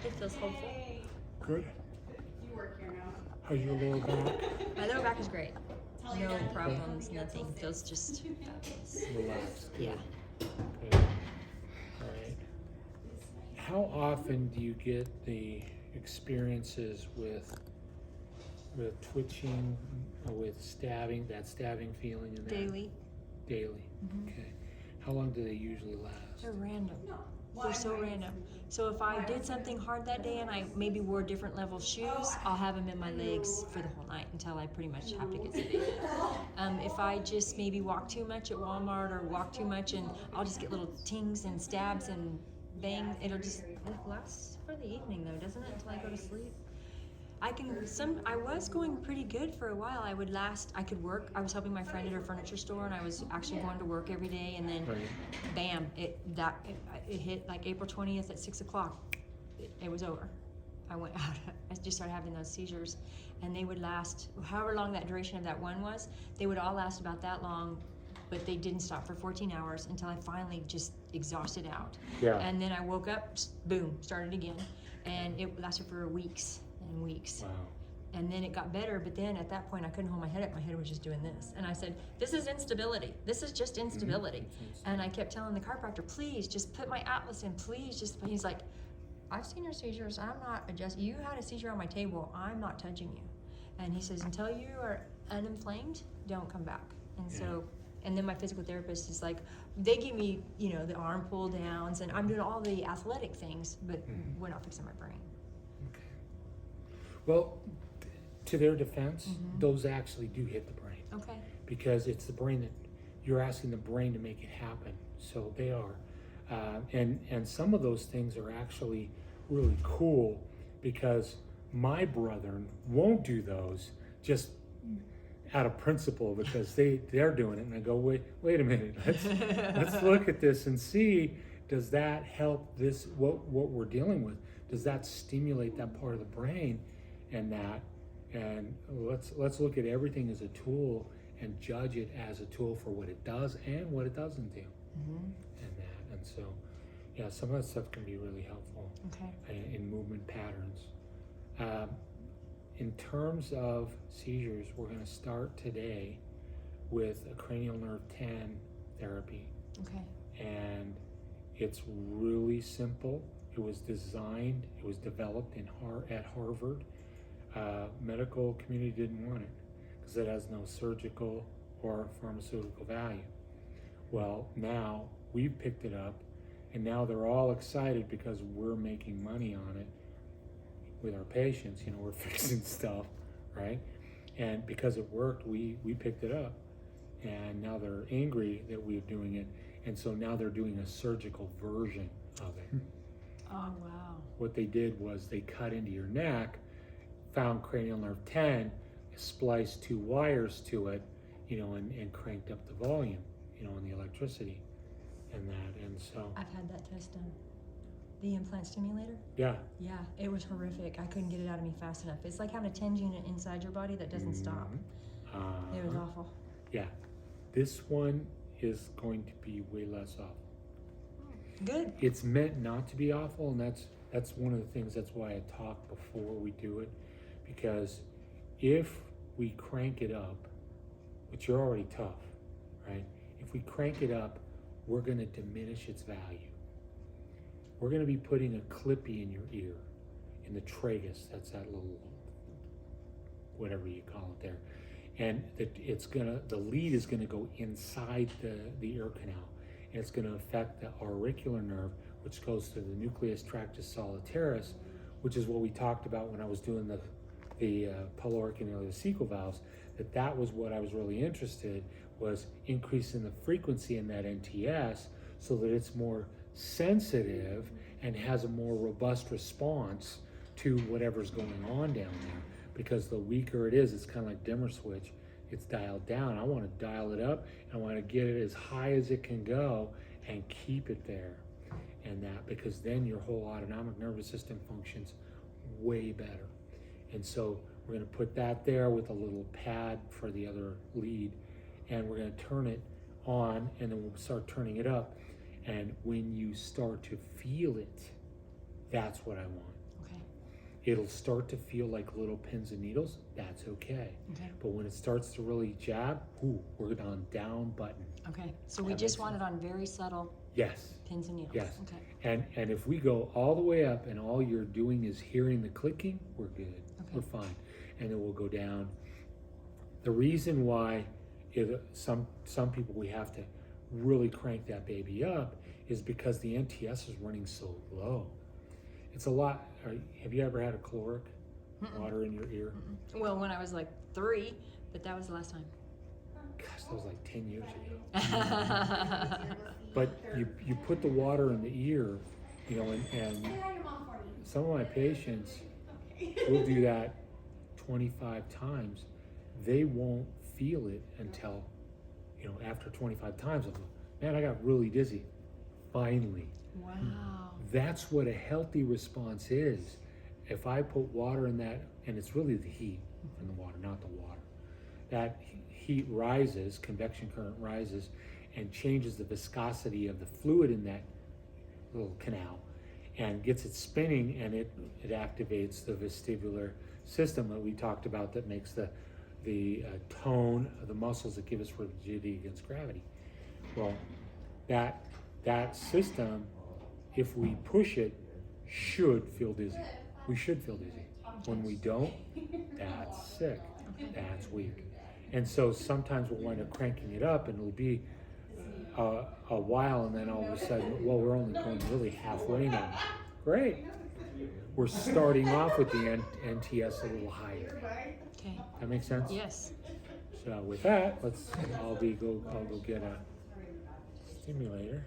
It feels hopeful. Good. How's your lower back? My lower back is great. No problems, nothing. Feels just fabulous. Relaxed. Yeah. Good. All right. How often do you get the experiences with twitching, with stabbing, that stabbing feeling in that? Daily. Daily. Mhm. Okay. How long do they usually last? They're random. They're so random. So if I did something hard that day and I maybe wore different level shoes, I'll have them in my legs for the whole night until I pretty much have to get sedated. If I just maybe walk too much at Walmart or walk too much, and I'll just get little tings and stabs and bang, it lasts for the evening though, doesn't it, until I go to sleep? I was going pretty good for a while. I could work. I was helping my friend at her furniture store, and I was actually going to work every day, and then Right. bam, it hit like April 20th at 6 o'clock. It was over. I went out. I just started having those seizures, and they would last however long that duration of that one was. They would all last about that long, but they didn't stop for 14 hours until I finally just exhausted out. Yeah. And then I woke up, boom, started again, and it lasted for weeks and weeks. Wow. And then it got better, but then at that point I couldn't hold my head up. My head was just doing this. And I said, this is instability. This is just instability. Mm-hmm. And I kept telling the chiropractor, please just put my atlas in, please just, he's like, I've seen your seizures. I'm not adjusting. You had a seizure on my table. I'm not touching you. And he says, until you are uninflamed, don't come back. And so, and then my physical therapist is like, they give me, the arm pull downs, and I'm doing all the athletic things, but we're not fixing my brain. Okay. Well, to their defense, Mm-hmm. those actually do hit the brain. Okay. Because it's the brain that you're asking the brain to make it happen. So they are. And some of those things are actually really cool because my brethren won't do those just out of principle because they're doing it. And I go, wait a minute, let's look at this and see, does that help this, what we're dealing with? Does that stimulate that part of the brain and that? And let's look at everything as a tool and judge it as a tool for what it does and what it doesn't do. Mm-hmm. And so, yeah, some of that stuff can be really helpful. Okay. In movement patterns. In terms of seizures, we're going to start today with a cranial nerve 10 therapy. Okay. And it's really simple. It was developed at Harvard. Medical community didn't want it because it has no surgical or pharmaceutical value. Well, now we've picked it up, and now they're all excited because we're making money on it with our patients. We're fixing stuff, right? And because it worked, we picked it up, and now they're angry that we're doing it, and so now they're doing a surgical version of it. Oh, wow. What they did was they cut into your neck, found cranial nerve 10, spliced 2 wires to it, and cranked up the volume, and the electricity and that. And so I've had that test done. The implant stimulator? yeah. Yeah, it was horrific. I couldn't get it out of me fast enough. It's like having a 10 unit inside your body that doesn't stop. It was awful. Yeah. This one is going to be way less awful. Good. It's meant not to be awful, and that's one of the things. That's why I talk before we do it, because if we crank it up, which you're already tough, right? If we crank it up, we're going to diminish its value. We're going to be putting a clippy in your ear, in the tragus. That's that little, whatever you call it there, and the lead is going to go inside the ear canal, and it's going to affect the auricular nerve, which goes to the nucleus tractus solitarius, which is what we talked about when I was doing the pyloric and ileocecal valves. That was what I was really interested, was increasing the frequency in that NTS so that it's more sensitive and has a more robust response to whatever's going on down there. Because the weaker it is, it's kind of like dimmer switch. It's dialed down. I want to dial it up, and I want to get it as high as it can go and keep it there. And that, because then your whole autonomic nervous system functions way better. And so we're going to put that there with a little pad for the other lead, and we're going to turn it on, and then we'll start turning it up. And when you start to feel it, that's what I want. it'll start to feel like little pins and needles. That's okay. Okay. But when it starts to really jab, we're on down button. Okay. So we just want it on very subtle Yes. pins and needles. Yes. Okay. And if we go all the way up and all you're doing is hearing the clicking, we're good. Okay. We're fine. And then we'll go down. The reason why some people we have to really crank that baby up is because the NTS is running so low. It's a lot. Have you ever had a caloric water in your ear? Well, when I was like 3, but that was the last time. Gosh, that was like 10 years ago. But you put the water in the ear, you know, and some of my patients will do that 25 times. They won't feel it until, you know, after 25 times. I'll go, man, I got really dizzy. Finally. Wow. That's what a healthy response is. If I put water in that, and it's really the heat in the water, not the water. That heat rises, convection current rises, and changes the viscosity of the fluid in that little canal and gets it spinning, and it activates the vestibular system that we talked about that makes the tone of the muscles that give us rigidity against gravity. Well, that system, if we push it, should feel dizzy. We should feel dizzy. When we don't, that's sick. That's weak. And so sometimes we'll wind up cranking it up, and it'll be a while, and then all of a sudden, well, we're only going really halfway now. Great. We're starting off with the NTS a little higher. Okay. That makes sense? Yes. So with that, I'll go get a stimulator.